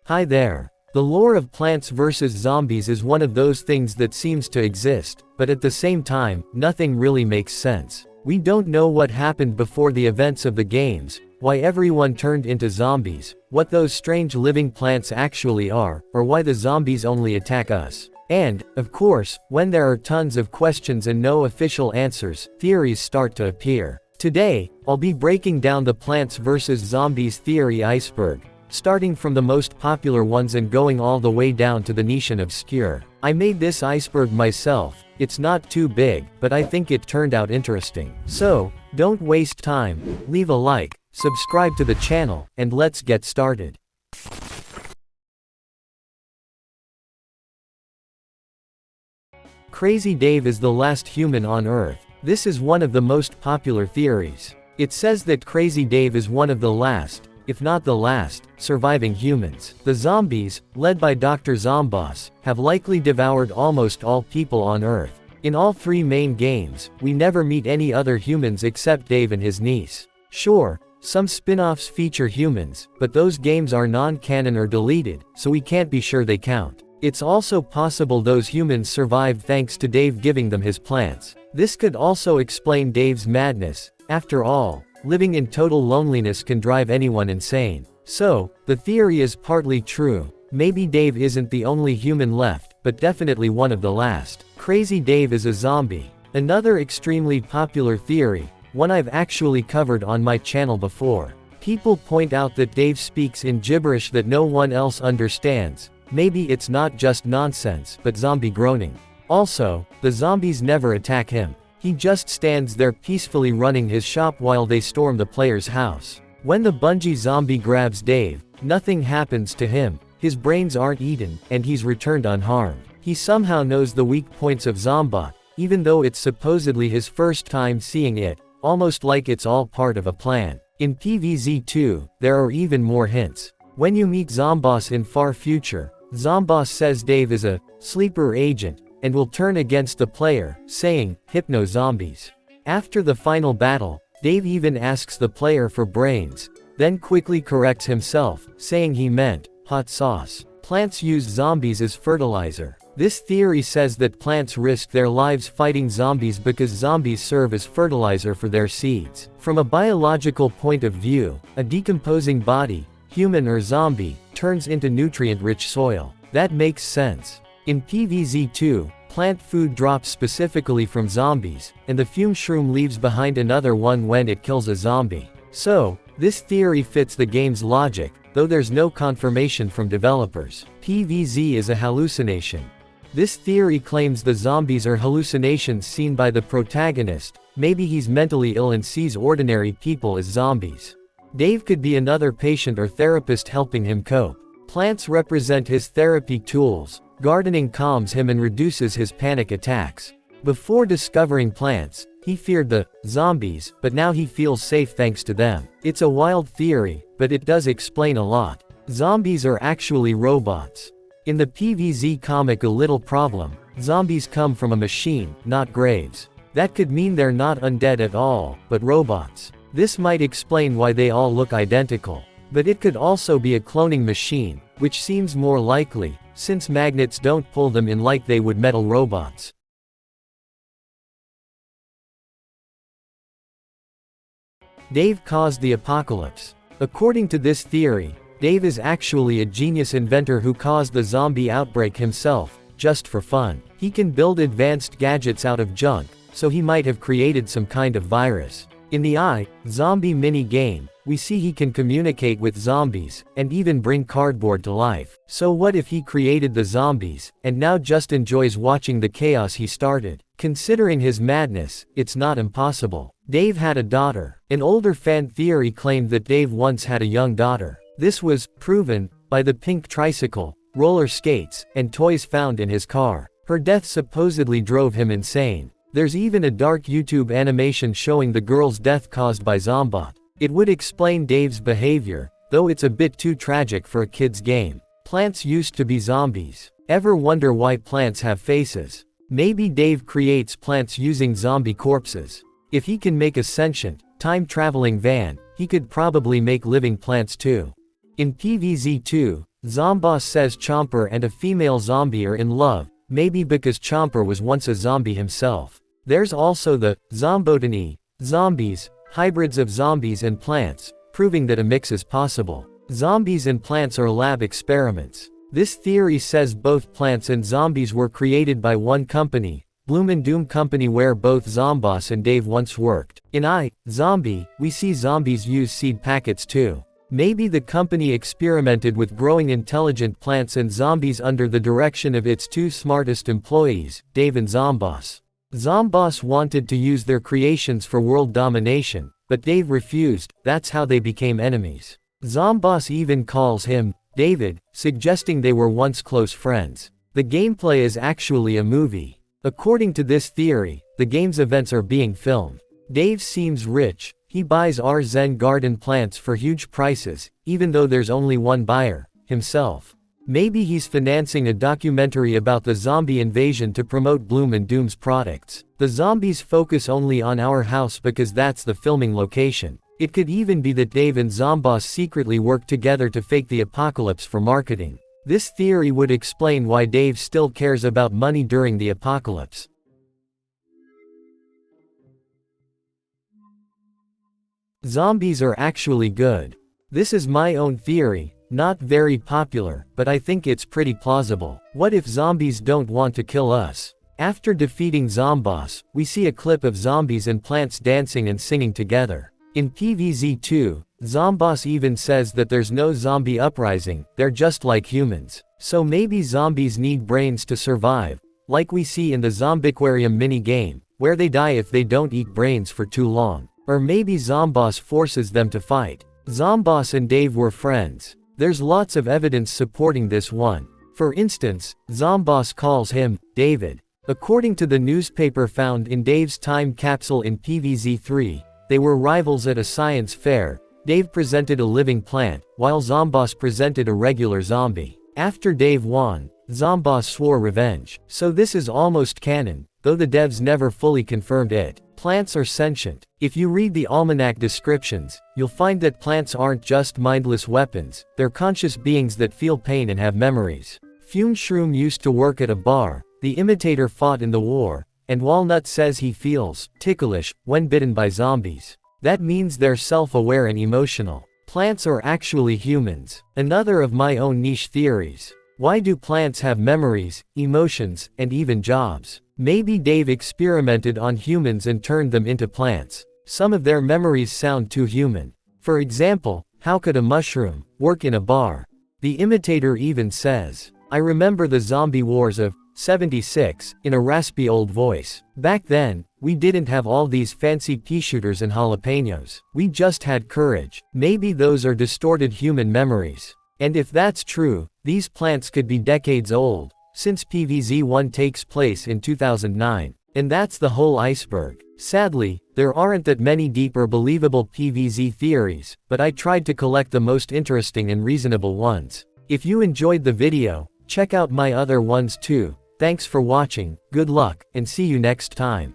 Hi there. The lore of Plants vs. Zombies is one of those things that seems to exist, but at the same time, nothing really makes sense. We don't know what happened before the events of the games, why everyone turned into zombies, what those strange living plants actually are, or why the zombies only attack us. And, of course, when there are tons of questions and no official answers, theories start to appear. Today, I'll be breaking down the Plants vs. Zombies theory iceberg, starting from the most popular ones and going all the way down to the niche and obscure. I made this iceberg myself. It's not too big, but I think it turned out interesting. So, don't waste time, leave a like, subscribe to the channel, and let's get started. Crazy Dave is the last human on Earth. This is one of the most popular theories. It says that Crazy Dave is one of the last, if not the last, surviving humans. The zombies, led by Dr. Zomboss, have likely devoured almost all people on Earth. In all three main games, we never meet any other humans except Dave and his niece. Sure, some spin-offs feature humans, but those games are non-canon or deleted, so we can't be sure they count. It's also possible those humans survived thanks to Dave giving them his plants. This could also explain Dave's madness. After all, living in total loneliness can drive anyone insane. So, the theory is partly true. Maybe Dave isn't the only human left, but definitely one of the last. Crazy Dave is a zombie. Another extremely popular theory, one I've actually covered on my channel before. People point out that Dave speaks in gibberish that no one else understands. Maybe it's not just nonsense, but zombie groaning. Also, the zombies never attack him. He just stands there peacefully running his shop while they storm the player's house. When the Bungie zombie grabs Dave, nothing happens to him, his brains aren't eaten, and he's returned unharmed. He somehow knows the weak points of Zombot, even though it's supposedly his first time seeing it, almost like it's all part of a plan. In PvZ 2, there are even more hints. When you meet Zomboss in far future, Zomboss says Dave is a sleeper agent, and will turn against the player, saying, "Hypno zombies." After the final battle, Dave even asks the player for brains, then quickly corrects himself, saying he meant hot sauce. Plants use zombies as fertilizer. This theory says that plants risk their lives fighting zombies because zombies serve as fertilizer for their seeds. From a biological point of view, a decomposing body, human or zombie, turns into nutrient-rich soil. That makes sense. In PvZ 2, plant food drops specifically from zombies, and the fume shroom leaves behind another one when it kills a zombie. So, this theory fits the game's logic, though there's no confirmation from developers. PvZ is a hallucination. This theory claims the zombies are hallucinations seen by the protagonist. Maybe he's mentally ill and sees ordinary people as zombies. Dave could be another patient or therapist helping him cope. Plants represent his therapy tools. Gardening calms him and reduces his panic attacks. Before discovering plants, he feared the zombies, but now he feels safe thanks to them. It's a wild theory, but it does explain a lot. Zombies are actually robots. In the PvZ comic A Little Problem, zombies come from a machine, not graves. That could mean they're not undead at all, but robots. This might explain why they all look identical. But it could also be a cloning machine, which seems more likely, since magnets don't pull them in like they would metal robots. Dave caused the apocalypse. According to this theory, Dave is actually a genius inventor who caused the zombie outbreak himself, just for fun. He can build advanced gadgets out of junk, so he might have created some kind of virus. In the zombie mini-game, we see he can communicate with zombies, and even bring cardboard to life. So what if he created the zombies, and now just enjoys watching the chaos he started? Considering his madness, it's not impossible. Dave had a daughter. An older fan theory claimed that Dave once had a young daughter. This was proven by the pink tricycle, roller skates, and toys found in his car. Her death supposedly drove him insane. There's even a dark YouTube animation showing the girl's death caused by Zombot. It would explain Dave's behavior, though it's a bit too tragic for a kid's game. Plants used to be zombies. Ever wonder why plants have faces? Maybe Dave creates plants using zombie corpses. If he can make a sentient, time-traveling van, he could probably make living plants too. In PvZ 2, Zomboss says Chomper and a female zombie are in love, maybe because Chomper was once a zombie himself. There's also the zombotany, zombies, hybrids of zombies and plants, proving that a mix is possible. Zombies and plants are lab experiments. This theory says both plants and zombies were created by one company, Bloom and Doom Company, where both Zomboss and Dave once worked. In Zombie, we see zombies use seed packets too. Maybe the company experimented with growing intelligent plants and zombies under the direction of its two smartest employees, Dave and Zomboss. Zomboss wanted to use their creations for world domination, but Dave refused. That's how they became enemies. Zomboss even calls him David, suggesting they were once close friends. The gameplay is actually a movie. According to this theory, the game's events are being filmed. Dave seems rich. He buys our Zen garden plants for huge prices, even though there's only one buyer, himself. Maybe he's financing a documentary about the zombie invasion to promote Bloom and Doom's products. The zombies focus only on our house because that's the filming location. It could even be that Dave and Zomboss secretly work together to fake the apocalypse for marketing. This theory would explain why Dave still cares about money during the apocalypse. Zombies are actually good. This is my own theory, not very popular, but I think it's pretty plausible. What if zombies don't want to kill us? After defeating Zomboss, we see a clip of zombies and plants dancing and singing together. In PvZ 2, Zomboss even says that there's no zombie uprising, they're just like humans. So maybe zombies need brains to survive, like we see in the Zombiquarium mini-game, where they die if they don't eat brains for too long. Or maybe Zomboss forces them to fight. Zomboss and Dave were friends. There's lots of evidence supporting this one. For instance, Zomboss calls him David. According to the newspaper found in Dave's time capsule in PvZ 3, they were rivals at a science fair. Dave presented a living plant, while Zomboss presented a regular zombie. After Dave won, Zomboss swore revenge. So this is almost canon, though the devs never fully confirmed it. Plants are sentient. If you read the almanac descriptions, you'll find that plants aren't just mindless weapons, they're conscious beings that feel pain and have memories. Fume Shroom used to work at a bar, the Imitator fought in the war, and Walnut says he feels ticklish when bitten by zombies. That means they're self-aware and emotional. Plants are actually humans. Another of my own niche theories. Why do plants have memories, emotions, and even jobs? Maybe Dave experimented on humans and turned them into plants. Some of their memories sound too human. For example, how could a mushroom work in a bar? The Imitator even says, "I remember the zombie wars of '76, in a raspy old voice. Back then, we didn't have all these fancy pea shooters and jalapenos. We just had courage." Maybe those are distorted human memories. And if that's true, these plants could be decades old, since PvZ 1 takes place in 2009. And that's the whole iceberg. Sadly, there aren't that many deep or believable PvZ theories, but I tried to collect the most interesting and reasonable ones. If you enjoyed the video, check out my other ones too. Thanks for watching, good luck, and see you next time.